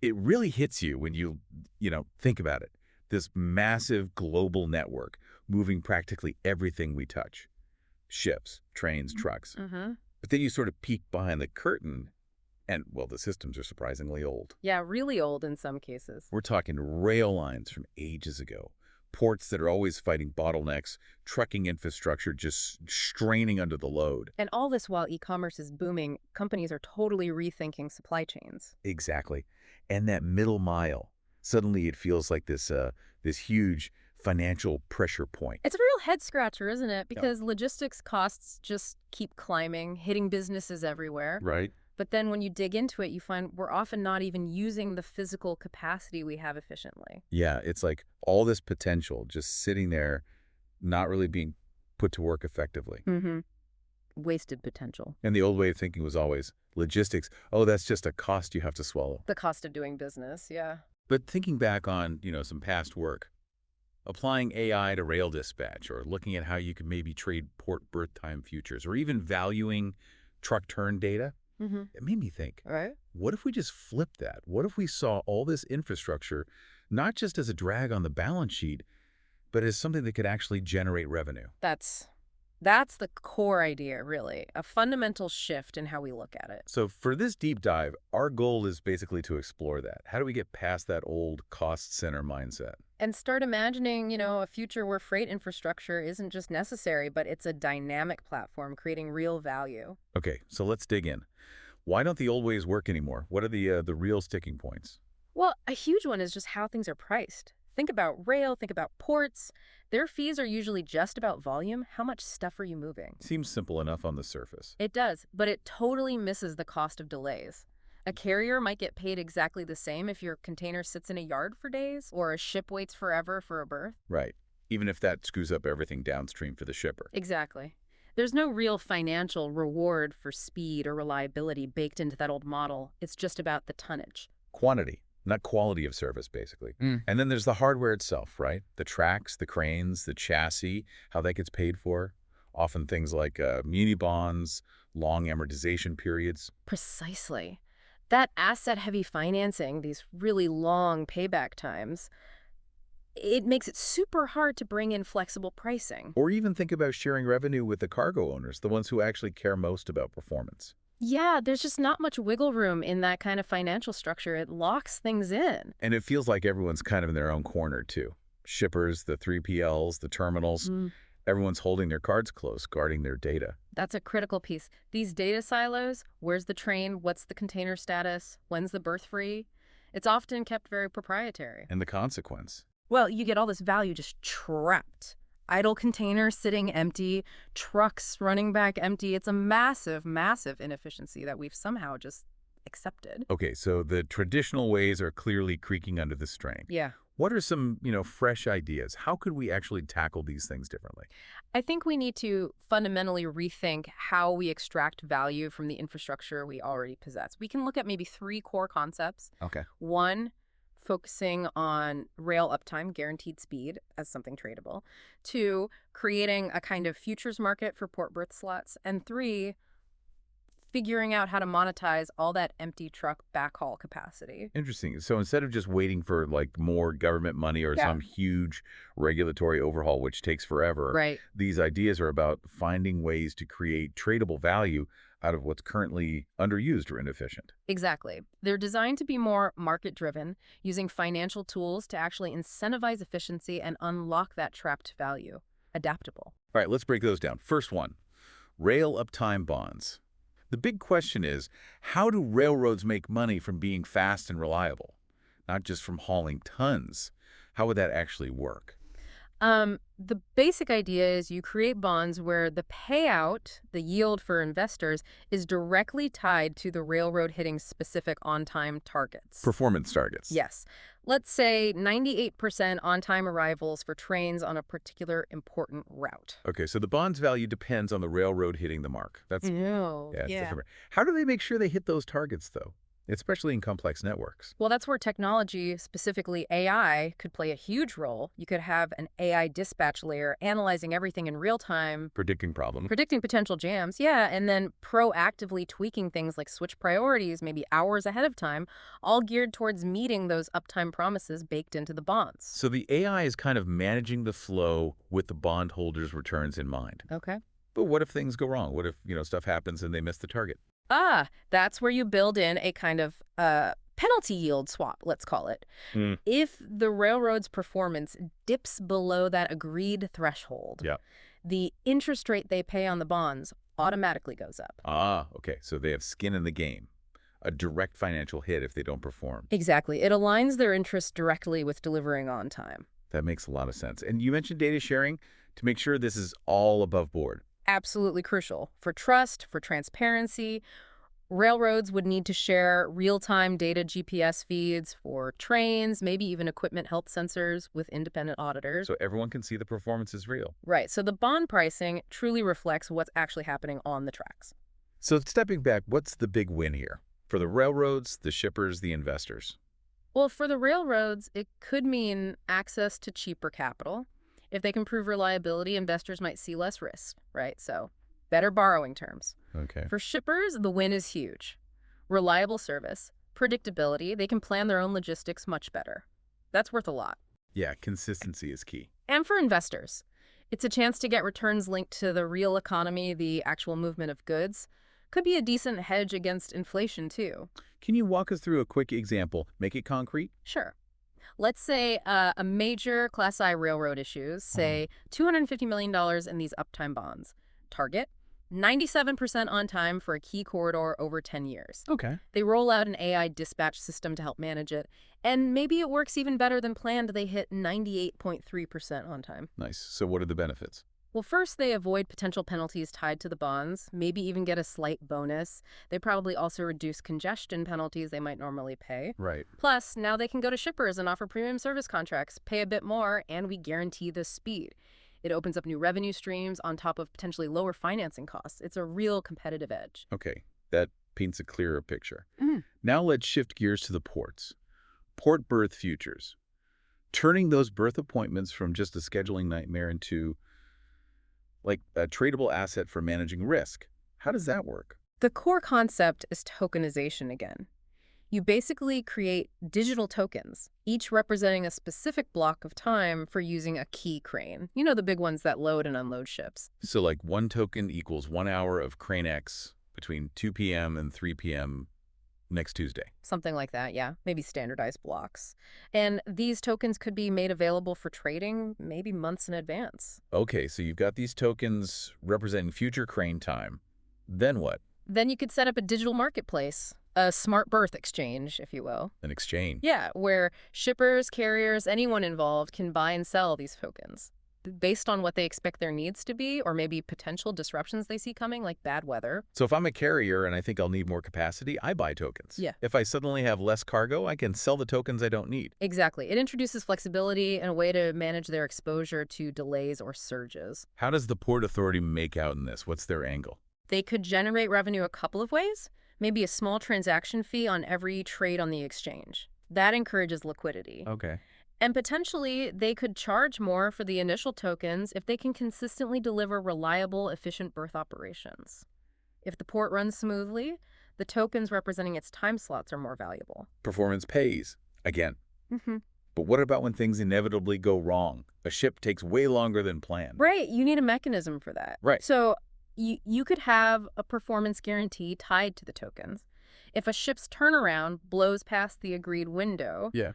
It really hits you when you think about it. This massive global network moving practically everything we touch. Ships, trains, trucks. Mm-hmm. But then you sort of peek behind the curtain and, well, the systems are surprisingly old. Yeah, really old in some cases. We're talking rail lines from ages ago, ports that are always fighting bottlenecks, trucking infrastructure just straining under the load. And all this while e-commerce is booming, companies are totally rethinking supply chains. Exactly. And that middle mile, suddenly it feels like this huge financial pressure point. It's a real head scratcher, isn't it? Yeah. Because logistics costs just keep climbing, hitting businesses everywhere. Right. But then when you dig into it, you find we're often not even using the physical capacity we have efficiently. Yeah, it's like all this potential just sitting there, not really being put to work effectively. Mm-hmm. Wasted potential. And the old way of thinking was always logistics. Oh, that's just a cost you have to swallow. The cost of doing business, yeah. But thinking back on, some past work, applying AI to rail dispatch or looking at how you could maybe trade port-berth time futures or even valuing truck turn data, Mm-hmm. it made me think, All right. what if we just flipped that? What if we saw all this infrastructure not just as a drag on the balance sheet, but as something that could actually generate revenue? That's the core idea, really. A fundamental shift in how we look at it. So for this deep dive, our goal is basically to explore that. How do we get past that old cost center mindset? And start imagining, a future where freight infrastructure isn't just necessary, but it's a dynamic platform creating real value. Okay, so let's dig in. Why don't the old ways work anymore? What are the real sticking points? Well, a huge one is just how things are priced. Think about rail, think about ports. Their fees are usually just about volume. How much stuff are you moving? Seems simple enough on the surface. It does, but it totally misses the cost of delays. A carrier might get paid exactly the same if your container sits in a yard for days, or a ship waits forever for a berth. Right. Even if that screws up everything downstream for the shipper. Exactly. There's no real financial reward for speed or reliability baked into that old model. It's just about the tonnage. Quantity, not quality of service, basically. And then there's the hardware itself, right? The tracks, the cranes, the chassis, how that gets paid for. Often things like muni bonds, long amortization periods. Precisely. That asset-heavy financing, these really long payback times, it makes it super hard to bring in flexible pricing. Or even think about sharing revenue with the cargo owners, the ones who actually care most about performance. Yeah, there's just not much wiggle room in that kind of financial structure. It locks things in. And it feels like everyone's kind of in their own corner, too. Shippers, the 3PLs, the terminals, everyone's holding their cards close, guarding their data. That's a critical piece. These data silos, where's the train, what's the container status, when's the berth free, it's often kept very proprietary. And the consequence? Well, you get all this value just trapped. Idle containers sitting empty, trucks running back empty. It's a massive, massive inefficiency that we've somehow just accepted. Okay, so the traditional ways are clearly creaking under the strain. Yeah. What are some, fresh ideas? How could we actually tackle these things differently? I think we need to fundamentally rethink how we extract value from the infrastructure we already possess. We can look at maybe 3 core concepts. Okay. 1, focusing on rail uptime, guaranteed speed, as something tradable. 2, creating a kind of futures market for port berth slots. And 3, figuring out how to monetize all that empty truck backhaul capacity. Interesting. So instead of just waiting for more government money or some huge regulatory overhaul, which takes forever, Right. these ideas are about finding ways to create tradable value out of what's currently underused or inefficient. Exactly. They're designed to be more market-driven, using financial tools to actually incentivize efficiency and unlock that trapped value. Adaptable. All right, let's break those down. First one, rail uptime bonds. The big question is, how do railroads make money from being fast and reliable? Not just from hauling tons. How would that actually work? The basic idea is you create bonds where the payout, the yield for investors, is directly tied to the railroad hitting specific on-time targets. Performance targets. Yes. Let's say 98% on-time arrivals for trains on a particular important route. Okay, so the bond's value depends on the railroad hitting the mark. That's No. it's different. How do they make sure they hit those targets, though? especially in complex networks. Well, that's where technology, specifically AI, could play a huge role. You could have an AI dispatch layer analyzing everything in real time, Predicting problems. predicting potential jams, yeah, and then proactively tweaking things like switch priorities maybe hours ahead of time, all geared towards meeting those uptime promises baked into the bonds. So the AI is kind of managing the flow with the bondholders' returns in mind. Okay. But what if things go wrong? What if, stuff happens and they miss the target? That's where you build in a kind of penalty yield swap, let's call it. Mm. If the railroad's performance dips below that agreed threshold, Yeah. the interest rate they pay on the bonds automatically goes up. Okay. So they have skin in the game. A direct financial hit if they don't perform. Exactly. It aligns their interest directly with delivering on time. That makes a lot of sense. And you mentioned data sharing to make sure this is all above board. Absolutely crucial. For trust, for transparency, railroads would need to share real-time data GPS feeds for trains, maybe even equipment health sensors with independent auditors. So everyone can see the performance is real. Right, so the bond pricing truly reflects what's actually happening on the tracks. So stepping back, what's the big win here? For the railroads, the shippers, the investors? Well, for the railroads, it could mean access to cheaper capital. If they can prove reliability, investors might see less risk, right? So better borrowing terms. Okay. For shippers, the win is huge. Reliable service, predictability, they can plan their own logistics much better. That's worth a lot. Yeah, consistency is key. And for investors, it's a chance to get returns linked to the real economy, the actual movement of goods. Could be a decent hedge against inflation, too. Can you walk us through a quick example? Make it concrete? Sure. Let's say a major Class I railroad issues, say $250 million in these Uptime bonds. Target, 97% on time for a key corridor over 10 years. Okay. They roll out an AI dispatch system to help manage it, and maybe it works even better than planned. They hit 98.3% on time. Nice. So what are the benefits? Well, first, they avoid potential penalties tied to the bonds, maybe even get a slight bonus. They probably also reduce congestion penalties they might normally pay. Right. Plus, now they can go to shippers and offer premium service contracts, pay a bit more, and we guarantee the speed. It opens up new revenue streams on top of potentially lower financing costs. It's a real competitive edge. Okay. That paints a clearer picture. Mhm. Now let's shift gears to the ports. Port-Berth Futures. Turning those berth appointments from just a scheduling nightmare into like a tradable asset for managing risk. How does that work? The core concept is tokenization again. You basically create digital tokens, each representing a specific block of time for using a key crane. You know, the big ones that load and unload ships. So like one token equals 1 hour of crane X between 2 p.m. and 3 p.m. next Tuesday. Something like that, yeah. Maybe standardized blocks. And these tokens could be made available for trading maybe months in advance. Okay, so you've got these tokens representing future crane time. Then what? Then you could set up a digital marketplace, a smart berth exchange, if you will. An exchange. Yeah, where shippers, carriers, anyone involved can buy and sell these tokens based on what they expect their needs to be, or maybe potential disruptions they see coming, like bad weather. So if I'm a carrier and I think I'll need more capacity, I buy tokens. Yeah. If I suddenly have less cargo, I can sell the tokens I don't need. Exactly. It introduces flexibility and a way to manage their exposure to delays or surges. How does the Port Authority make out in this? What's their angle? They could generate revenue a couple of ways. Maybe a small transaction fee on every trade on the exchange. That encourages liquidity. Okay. And potentially, they could charge more for the initial tokens if they can consistently deliver reliable, efficient berth operations. If the port runs smoothly, the tokens representing its time slots are more valuable. Performance pays. Again. Mm-hmm. But what about when things inevitably go wrong? A ship takes way longer than planned. Right. You need a mechanism for that. Right. So you could have a performance guarantee tied to the tokens. If a ship's turnaround blows past the agreed window, Yeah.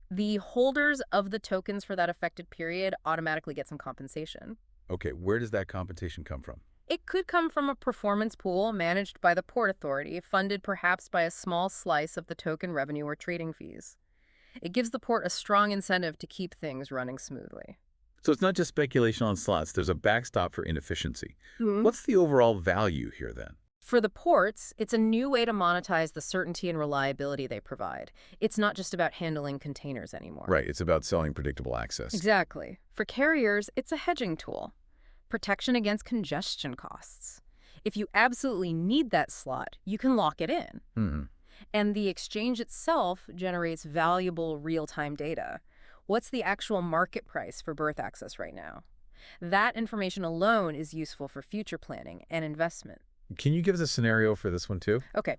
the holders of the tokens for that affected period automatically get some compensation. Okay, where does that compensation come from? It could come from a performance pool managed by the Port Authority, funded perhaps by a small slice of the token revenue or trading fees. It gives the port a strong incentive to keep things running smoothly. So it's not just speculation on slots. There's a backstop for inefficiency. Mm-hmm. What's the overall value here then? For the ports, it's a new way to monetize the certainty and reliability they provide. It's not just about handling containers anymore. Right, it's about selling predictable access. Exactly. For carriers, it's a hedging tool. Protection against congestion costs. If you absolutely need that slot, you can lock it in. Hmm. And the exchange itself generates valuable real-time data. What's the actual market price for berth access right now? That information alone is useful for future planning and investment. Can you give us a scenario for this one too? Okay,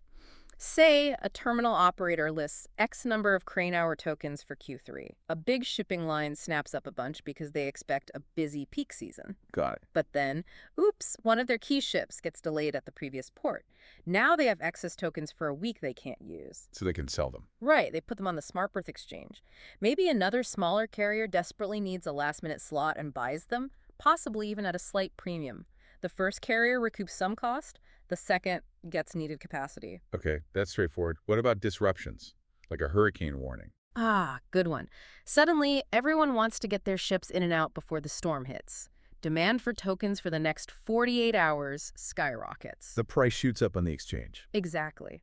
say a terminal operator lists X number of crane hour tokens for Q3. A big shipping line snaps up a bunch because they expect a busy peak season. Got it. But then, oops, one of their key ships gets delayed at the previous port. Now they have excess tokens for a week they can't use. So they can sell them. Right, they put them on the Smart Berth exchange. Maybe another smaller carrier desperately needs a last-minute slot and buys them, possibly even at a slight premium. The first carrier recoups some cost, the second gets needed capacity. Okay, that's straightforward. What about disruptions, like a hurricane warning? Ah, good one. Suddenly, everyone wants to get their ships in and out before the storm hits. Demand for tokens for the next 48 hours skyrockets. The price shoots up on the exchange. Exactly.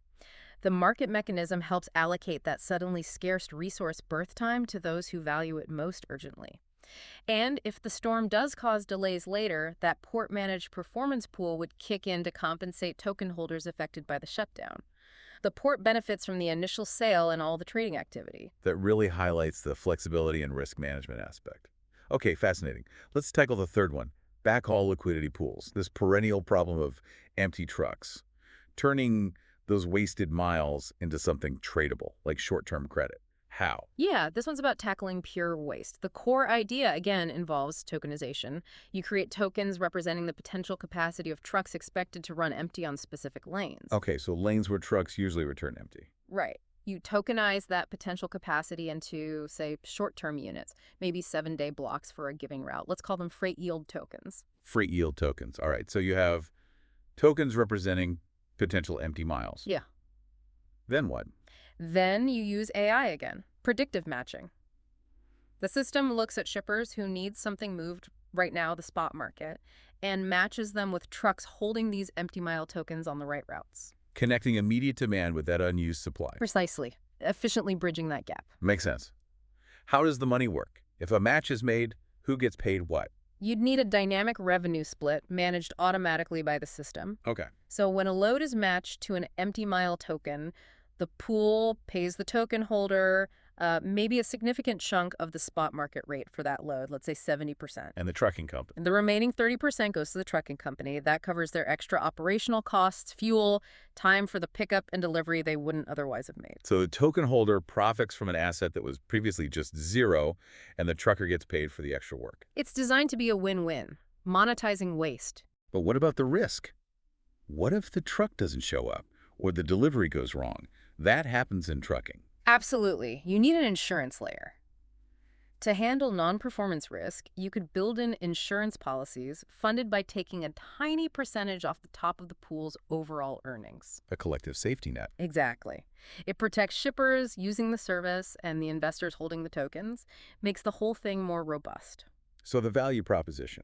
The market mechanism helps allocate that suddenly scarce resource berth time to those who value it most urgently. And if the storm does cause delays later, that port-managed performance pool would kick in to compensate token holders affected by the shutdown. The port benefits from the initial sale and all the trading activity. That really highlights the flexibility and risk management aspect. Okay, fascinating. Let's tackle the third one, backhaul liquidity pools, this perennial problem of empty trucks, turning those wasted miles into something tradable, like short-term credit. How? Yeah, this one's about tackling pure waste. The core idea, again, involves tokenization. You create tokens representing the potential capacity of trucks expected to run empty on specific lanes. Okay, so lanes where trucks usually return empty. Right. You tokenize that potential capacity into, say, short-term units, maybe 7-day blocks for a given route. Let's call them freight yield tokens. Freight yield tokens. All right, so you have tokens representing potential empty miles. Yeah. Then what? Then you use AI again, predictive matching. The system looks at shippers who need something moved right now, the spot market, and matches them with trucks holding these empty mile tokens on the right routes. Connecting immediate demand with that unused supply. Precisely, efficiently bridging that gap. Makes sense. How does the money work? If a match is made, who gets paid what? You'd need a dynamic revenue split managed automatically by the system. Okay. So when a load is matched to an empty mile token, the pool pays the token holder maybe a significant chunk of the spot market rate for that load, let's say 70%. And the trucking company. And the remaining 30% goes to the trucking company. That covers their extra operational costs, fuel, time for the pickup and delivery they wouldn't otherwise have made. So the token holder profits from an asset that was previously just zero, and the trucker gets paid for the extra work. It's designed to be a win-win, monetizing waste. But what about the risk? What if the truck doesn't show up, or the delivery goes wrong? That happens in trucking. Absolutely. You need an insurance layer. To handle non-performance risk, you could build in insurance policies funded by taking a tiny percentage off the top of the pool's overall earnings. A collective safety net. Exactly. It protects shippers using the service and the investors holding the tokens, makes the whole thing more robust. So the value proposition.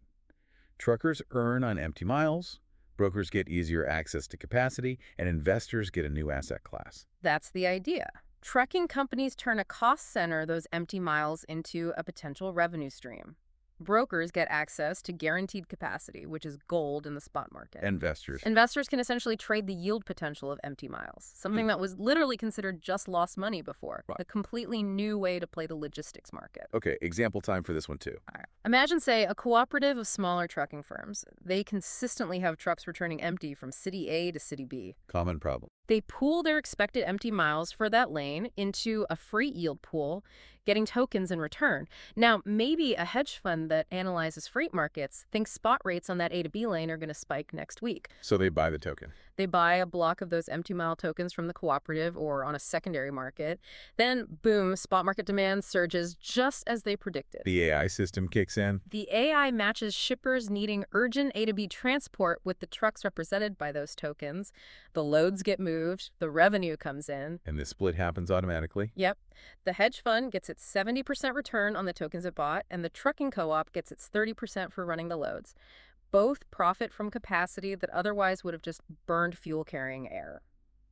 Truckers earn on empty miles, brokers get easier access to capacity, and investors get a new asset class. That's the idea. Trucking companies turn a cost center, those empty miles, into a potential revenue stream. Brokers get access to guaranteed capacity, which is gold in the spot market. Investors. Investors can essentially trade the yield potential of empty miles, something that was literally considered just lost money before, Right. a completely new way to play the logistics market. Okay, example time for this one too. All right. Imagine, say, a cooperative of smaller trucking firms. They consistently have trucks returning empty from city A to city B. Common problem. They pool their expected empty miles for that lane into a freight yield pool, getting tokens in return. Now, maybe a hedge fund that analyzes freight markets thinks spot rates on that A to B lane are going to spike next week. So they buy the token. They buy a block of those empty mile tokens from the cooperative or on a secondary market. Then, boom, spot market demand surges just as they predicted. The AI system kicks in. The AI matches shippers needing urgent A to B transport with the trucks represented by those tokens. The loads get moved, the revenue comes in. And the split happens automatically. Yep. The hedge fund gets its 70% return on the tokens it bought, and the trucking co-op gets its 30% for running the loads. Both profit from capacity that otherwise would have just burned fuel-carrying air.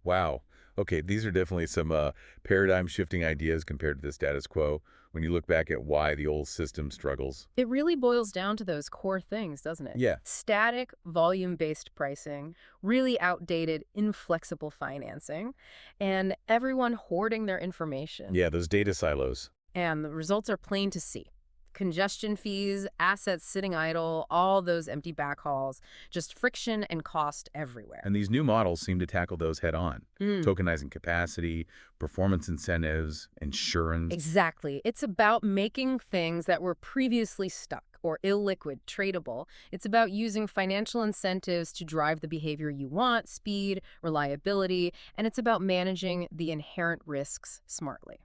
Wow. Okay, these are definitely some paradigm-shifting ideas compared to the status quo when you look back at why the old system struggles. It really boils down to those core things, doesn't it? Yeah. Static, volume-based pricing, really outdated, inflexible financing, and everyone hoarding their information. Yeah, those data silos. And the results are plain to see. Congestion fees, assets sitting idle, all those empty backhauls, just friction and cost everywhere. And these new models seem to tackle those head on. Mm. Tokenizing capacity, performance incentives, insurance. Exactly. It's about making things that were previously stuck or illiquid tradable. It's about using financial incentives to drive the behavior you want, speed, reliability, and it's about managing the inherent risks smartly.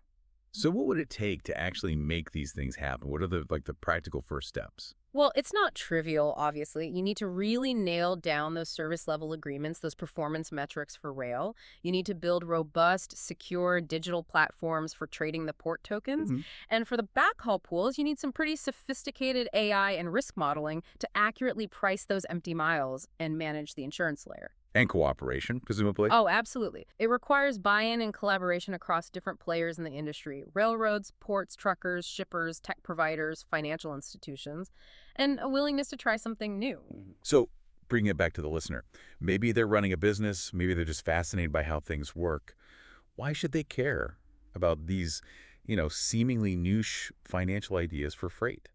So what would it take to actually make these things happen? What are the practical first steps? Well, it's not trivial, obviously. You need to really nail down those service level agreements, those performance metrics for rail. You need to build robust, secure digital platforms for trading the port tokens. Hmm. And for the backhaul pools, you need some pretty sophisticated AI and risk modeling to accurately price those empty miles and manage the insurance layer. And cooperation, presumably. Oh, absolutely. It requires buy-in and collaboration across different players in the industry: railroads, ports, truckers, shippers, tech providers, financial institutions, and a willingness to try something new. So bringing it back to the listener, maybe they're running a business, maybe they're just fascinated by how things work. Why should they care about these, seemingly niche financial ideas for freight?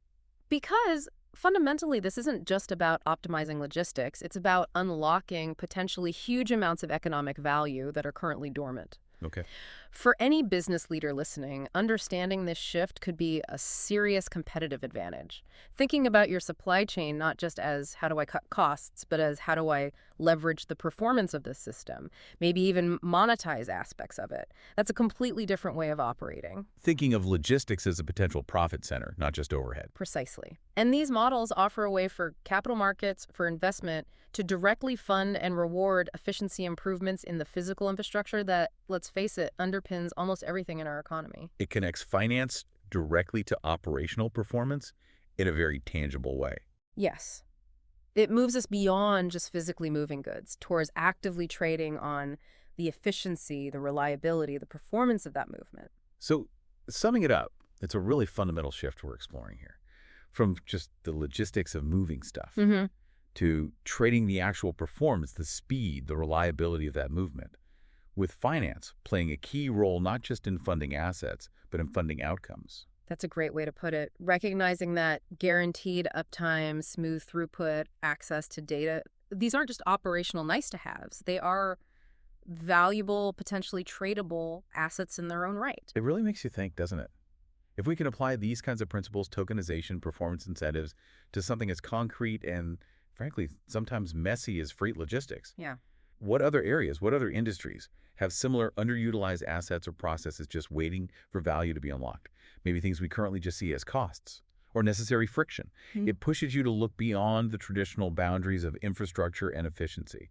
Because fundamentally, this isn't just about optimizing logistics. It's about unlocking potentially huge amounts of economic value that are currently dormant. Okay. For any business leader listening, understanding this shift could be a serious competitive advantage. Thinking about your supply chain not just as how do I cut costs, but as how do I leverage the performance of this system, maybe even monetize aspects of it. That's a completely different way of operating. Thinking of logistics as a potential profit center, not just overhead. Precisely. And these models offer a way for capital markets, for investment, to directly fund and reward efficiency improvements in the physical infrastructure that, let's face it, underpins almost everything in our economy. It connects finance directly to operational performance in a very tangible way. Yes. It moves us beyond just physically moving goods towards actively trading on the efficiency, the reliability, the performance of that movement. So summing it up, it's a really fundamental shift we're exploring here. From just the logistics of moving stuff Mm-hmm. to trading the actual performance, the speed, the reliability of that movement, with finance playing a key role not just in funding assets, but in funding outcomes. That's a great way to put it. Recognizing that guaranteed uptime, smooth throughput, access to data, these aren't just operational nice-to-haves. They are valuable, potentially tradable assets in their own right. It really makes you think, doesn't it? If we can apply these kinds of principles, tokenization, performance incentives, to something as concrete and, frankly, sometimes messy as freight logistics, Yeah. what other areas, what other industries have similar underutilized assets or processes just waiting for value to be unlocked? Maybe things we currently just see as costs or necessary friction. Hmm. It pushes you to look beyond the traditional boundaries of infrastructure and efficiency.